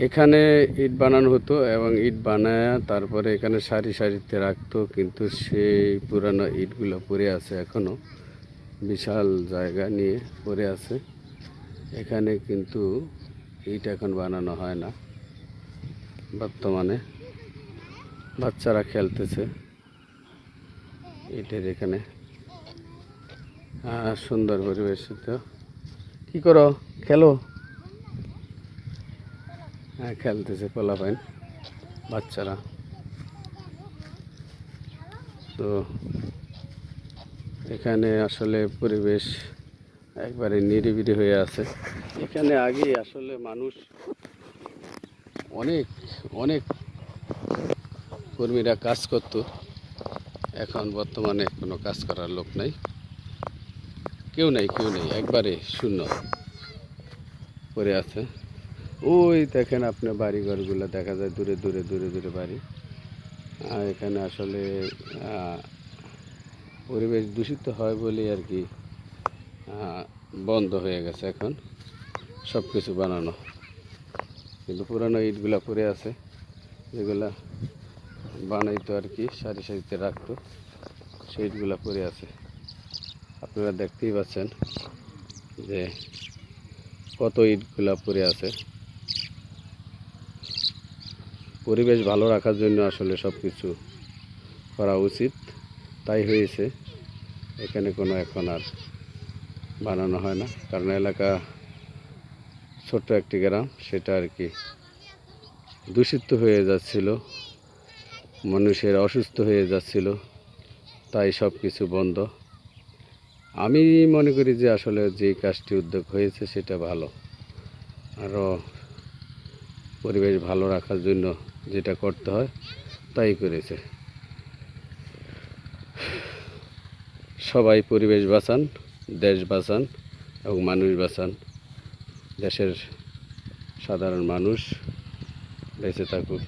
এখানে ইট বানানো হতো এবং ইট বানায় তারপরে এখানে সারি সারিতে রাখতো, কিন্তু সেই পুরানো ইটগুলো পড়ে আছে এখনও, বিশাল জায়গা নিয়ে পড়ে আছে। এখানে কিন্তু ইট এখন বানানো হয় না, বর্তমানে বাচ্চারা খেলতেছে ইটের এখানে। সুন্দর পরিবেশ। তো কি করো, খেলো? হ্যাঁ, খেলতেছে পোলাপাইন বাচ্চারা। তো এখানে আসলে পরিবেশ একবারে নিরিবিলি হয়ে আছে। এখানে আগে আসলে মানুষ অনেক অনেক কর্মীরা কাজ করত, এখন বর্তমানে কোনো কাজ করার লোক নাই, কেউ নেই, একবারে শূন্য পড়ে আছে। ওই দেখেন আপনার বাড়িঘরগুলো দেখা যায়, দূরে দূরে দূরে দূরে বাড়ি। আর এখানে আসলে পরিবেশ দূষিত হয় বলে আর কি বন্ধ হয়ে গেছে এখন সব কিছু বানানো, কিন্তু পুরানো ইটগুলা পড়ে আছে, যেগুলা বানাইতো আর কি, সারি সারিতে রাখতো, সেই ইটগুলা পড়ে আছে। আপনারা দেখতেই পাচ্ছেন যে কত ইটগুলা পড়ে আছে। পরিবেশ ভালো রাখার জন্য আসলে সব কিছু করা উচিত, তাই হয়েছে। এখানে কোনো এখন আর বানানো হয় না, কারণ এলাকা ছোট্ট একটি গ্রাম, সেটা আর কি দূষিত হয়ে যাচ্ছিল, মানুষের অসুস্থ হয়ে যাচ্ছিল, তাই সব কিছু বন্ধ। আমি মনে করি যে আসলে যে কাজটি উদ্যোগ হয়েছে সেটা ভালো, আরও পরিবেশ ভালো রাখার জন্য যেটা করতে হয় তাই করেছে। সবাই পরিবেশ বাঁচান, দেশ বাঁচান এবং মানুষ বাঁচান। দেশের সাধারণ মানুষ বেঁচে থাকুক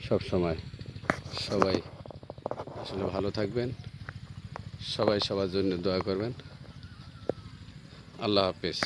সব সময়। সবাই আসলে ভালো থাকবেন, সবাই সবার জন্য দোয়া করবেন। আল্লাহ হাফেজ।